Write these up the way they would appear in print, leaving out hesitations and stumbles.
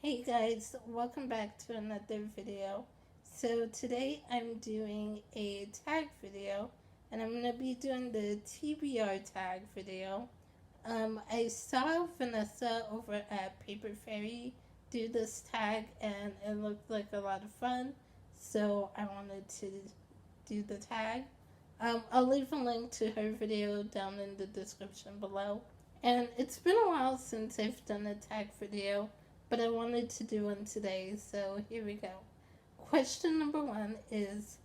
Hey guys, welcome back to another video. So today I'm doing a tag video and I'm going to be doing the TBR tag video. I saw Vanessa over at Paper Fairy do this tag and it looked like a lot of fun, so I wanted to do the tag. I'll leave a link to her video down in the description below. And it's been a while since I've done a tag video, but I wanted to do one today, so here we go. Question number 1 is,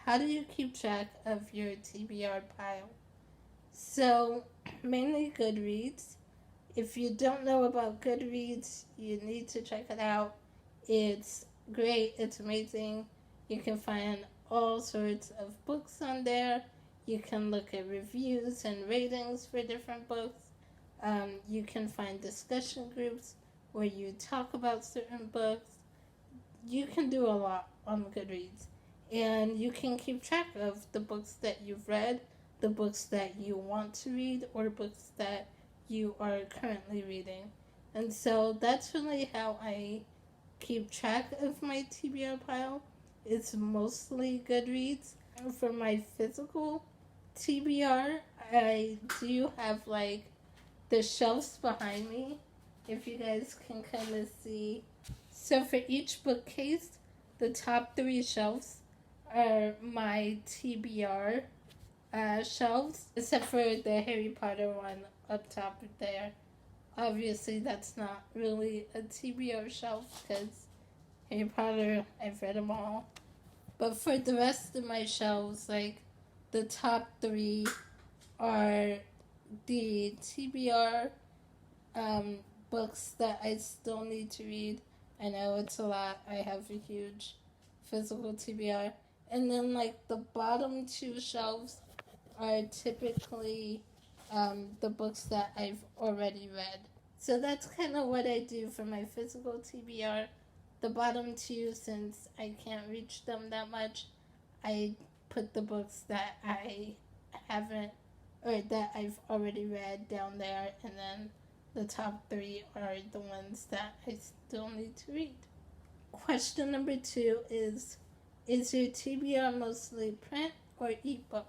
how do you keep track of your TBR pile? So, mainly Goodreads. If you don't know about Goodreads, you need to check it out. It's great, it's amazing. You can find all sorts of books on there. You can look at reviews and ratings for different books. You can find discussion groups where you talk about certain books. You can do a lot on Goodreads. And you can keep track of the books that you've read, the books that you want to read, or books that you are currently reading. And so that's really how I keep track of my TBR pile. It's mostly Goodreads. For my physical TBR, I do have like the shelves behind me, if you guys can kind of see. So for each bookcase, the top 3 shelves are my TBR shelves, except for the Harry Potter one up top there. Obviously, that's not really a TBR shelf because Harry Potter, I've read them all. But for the rest of my shelves, like the top 3 are the TBR books that I still need to read. I know it's a lot. I have a huge physical TBR. And then like the bottom 2 shelves are typically the books that I've already read. So that's kind of what I do for my physical TBR. The bottom 2, since I can't reach them that much, I put the books that I haven't or that I've already read down there, and then the top 3 are the ones that I still need to read. Question number 2 is your TBR mostly print or ebook?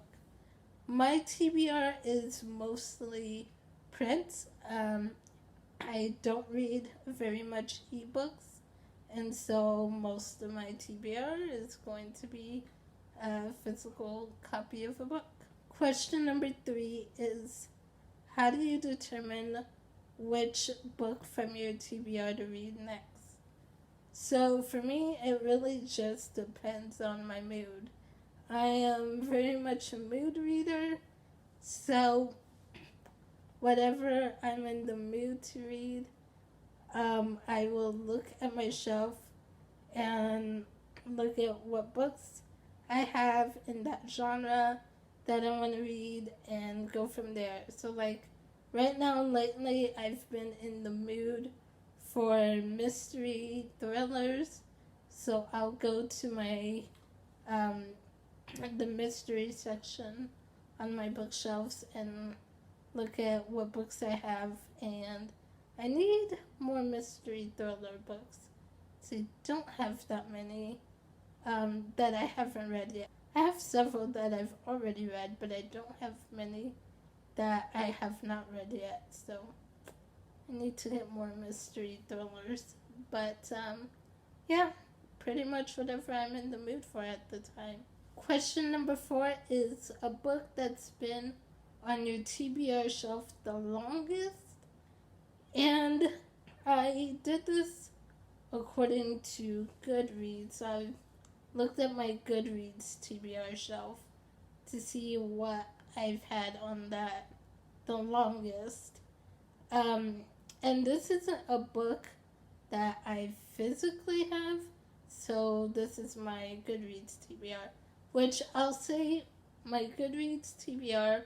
My TBR is mostly print. I don't read very much ebooks, and so most of my TBR is going to be a physical copy of a book. Question number 3 is, how do you determine which book from your TBR to read next? So for me, it really just depends on my mood. I am very much a mood reader, so whatever I'm in the mood to read, I will look at my shelf and look at what books I have in that genre that I want to read and go from there. So like right now, lately, I've been in the mood for mystery thrillers, so I'll go to my the mystery section on my bookshelves and look at what books I have, and I need more mystery thriller books. So I don't have that many that I haven't read yet. I have several that I've already read, but I don't have many that I have not read yet, so I need to get more mystery thrillers. But yeah, pretty much whatever I'm in the mood for at the time. Question number 4 is a book that's been on your TBR shelf the longest. And I did this according to Goodreads. I looked at my Goodreads TBR shelf to see what I've had on that the longest. And this isn't a book that I physically have, so this is my Goodreads TBR, which I'll say my Goodreads TBR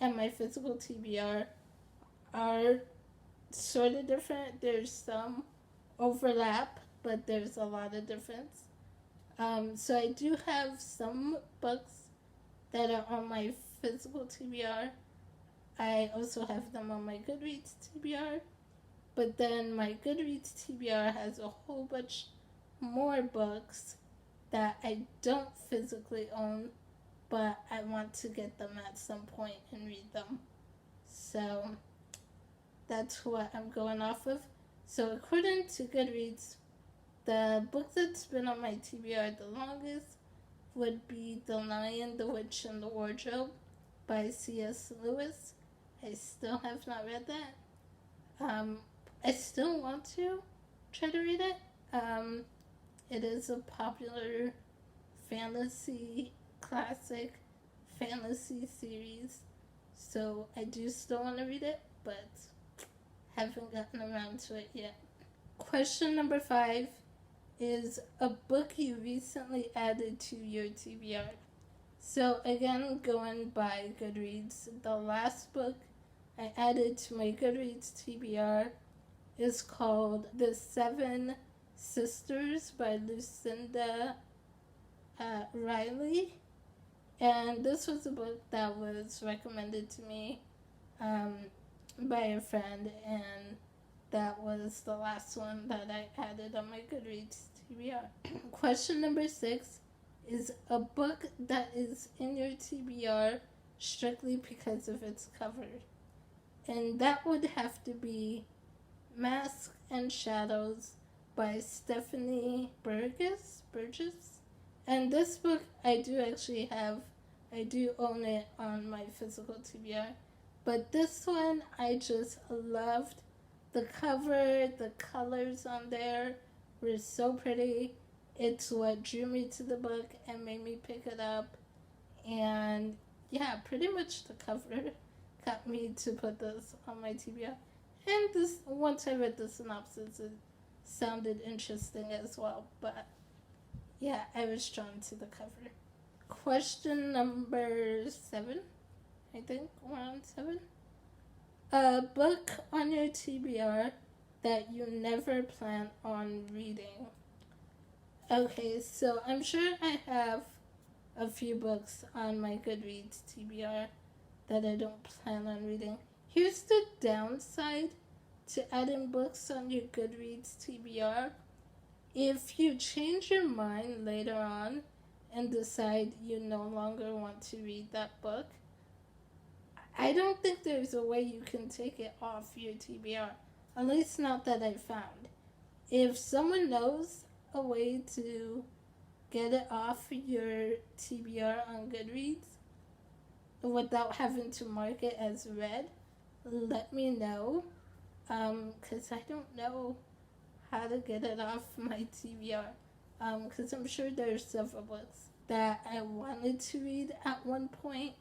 and my physical TBR are sort of different. There's some overlap, but there's a lot of difference. So I do have some books that are on my physical TBR. I also have them on my Goodreads TBR. But then my Goodreads TBR has a whole bunch more books that I don't physically own, but I want to get them at some point and read them. So that's what I'm going off of. So according to Goodreads, the book that's been on my TBR the longest would be The Lion, the Witch, and the Wardrobe by C.S. Lewis. I still have not read that. I still want to try to read it. It is a popular fantasy, classic fantasy series, so I do still want to read it, but haven't gotten around to it yet. Question number 5 is a book you recently added to your TBR. So again, going by Goodreads, the last book I added to my Goodreads TBR is called The Seven Sisters by Lucinda Riley. And this was a book that was recommended to me by a friend, and that was the last one that I added on my Goodreads TBR. Question number 6 is a book that is in your TBR strictly because of its cover. And that would have to be Mask and Shadows by Stephanie Burgess. And this book I do actually have. I do own it on my physical TBR. But this one I just loved. The cover, the colors on there were so pretty. It's what drew me to the book and made me pick it up. And yeah, pretty much the cover got me to put this on my TBR. And this, once I read the synopsis, it sounded interesting as well. But yeah, I was drawn to the cover. Question number 7, I think, around 7. A book on your TBR that you never plan on reading. Okay, so I'm sure I have a few books on my Goodreads TBR that I don't plan on reading. Here's the downside to adding books on your Goodreads TBR. If you change your mind later on and decide you no longer want to read that book, I don't think there's a way you can take it off your TBR. At least not that I found. If someone knows a way to get it off your TBR on Goodreads without having to mark it as read, let me know. Because I don't know how to get it off my TBR. Because I'm sure there's several books that I wanted to read at one point.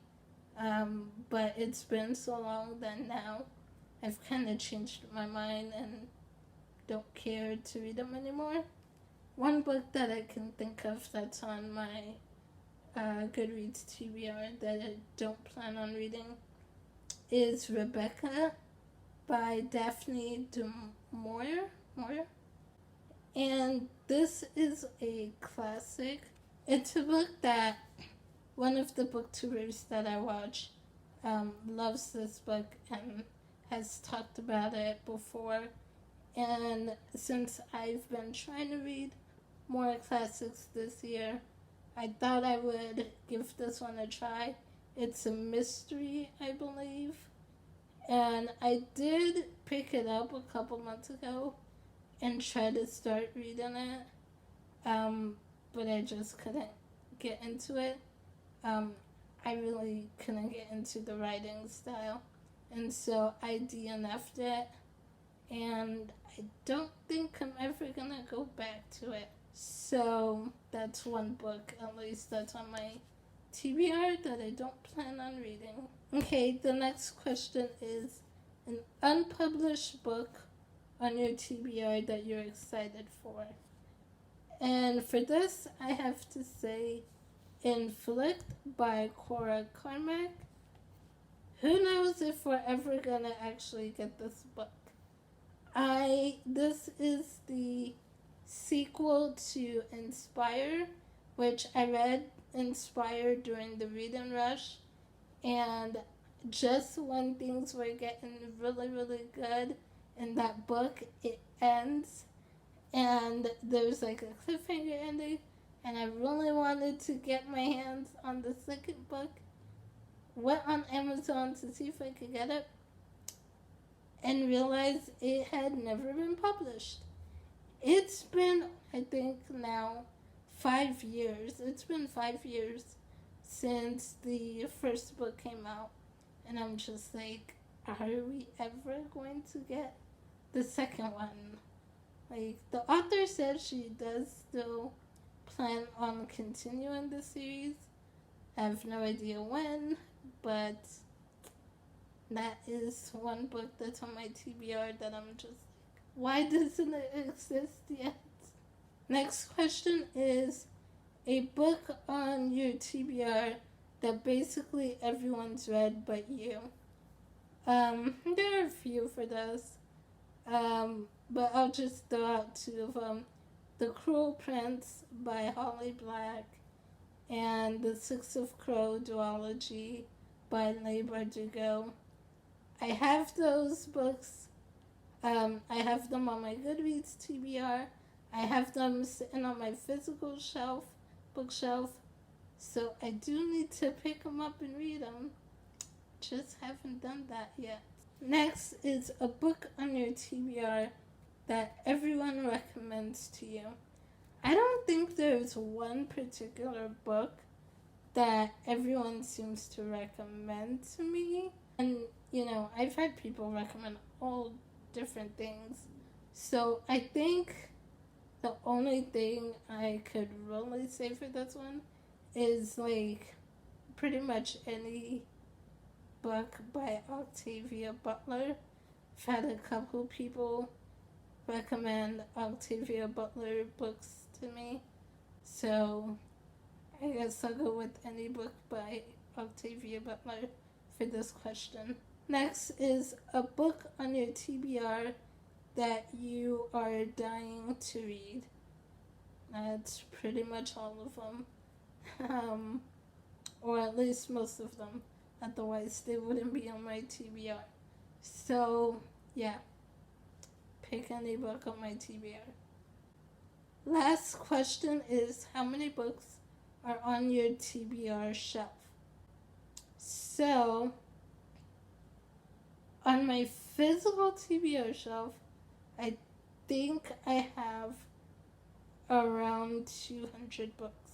But it's been so long that now I've kind of changed my mind and don't care to read them anymore. One book that I can think of that's on my Goodreads TBR that I don't plan on reading is Rebecca by Daphne du Maurier. And this is a classic. It's a book that one of the booktubers that I watch loves this book and has talked about it before. And since I've been trying to read more classics this year, I thought I would give this one a try. It's a mystery, I believe. And I did pick it up a couple months ago and try to start reading it. But I just couldn't get into it. I really couldn't get into the writing style. And so I DNF'd it. And I don't think I'm ever gonna go back to it. So that's one book, at least that's on my TBR, that I don't plan on reading. Okay, the next question is an unpublished book on your TBR that you're excited for. And for this, I have to say Inflict by Cora Carmack. Who knows if we're ever gonna actually get this book. This is the sequel to Inspire, which I read Inspire during the reading rush, and just when things were getting really, really good in that book, it ends, and there's like a cliffhanger ending, and I really wanted to get my hands on the second book. Went on Amazon to see if I could get it, and realized it had never been published. It's been, I think now, 5 years. It's been 5 years since the first book came out. And I'm just like, are we ever going to get the second one? Like, the author said she does still plan on continuing the series. I have no idea when, but that is one book that's on my TBR that I'm just like, why doesn't it exist yet? Next question is a book on your TBR that basically everyone's read but you. There are a few for those, but I'll just throw out two of them. The Cruel Prince by Holly Black and The Six of Crow duology by Leigh Bardugo. I have those books. I have them on my Goodreads TBR. I have them sitting on my physical shelf, bookshelf. So I do need to pick them up and read them. Just haven't done that yet. Next is a book on your TBR that everyone recommends to you. I don't think there's one particular book that everyone seems to recommend to me. And, you know, I've had people recommend all different things. So I think the only thing I could really say for this one is, like, pretty much any book by Octavia Butler. I've had a couple people recommend Octavia Butler books to me. So I guess I'll go with any book by Octavia Butler for this question. Next is a book on your TBR that you are dying to read. That's pretty much all of them. Or at least most of them. Otherwise, they wouldn't be on my TBR. So, yeah. Pick any book on my TBR. Last question is, how many books are on your TBR shelf? So, on my physical TBR shelf, I think I have around 200 books.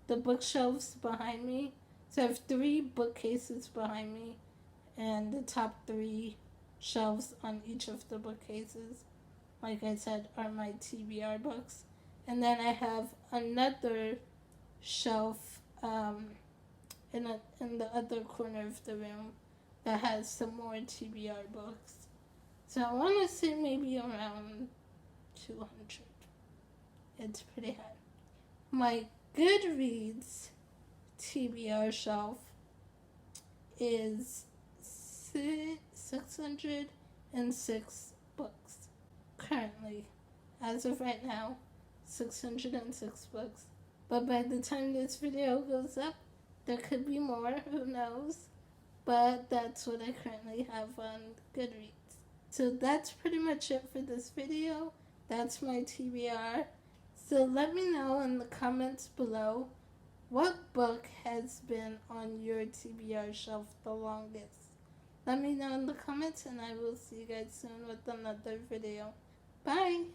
The bookshelves behind me, so I have 3 bookcases behind me, and the top 3 shelves on each of the bookcases, like I said, are my TBR books. And then I have another shelf in the other corner of the room that has some more TBR books. So I want to say maybe around 200. It's pretty high. My Goodreads TBR shelf is 606 books. Currently, as of right now, 606 books. But by the time this video goes up, there could be more, who knows? But that's what I currently have on Goodreads. So that's pretty much it for this video. That's my TBR. So let me know in the comments below what book has been on your TBR shelf the longest. Let me know in the comments, and I will see you guys soon with another video. Bye!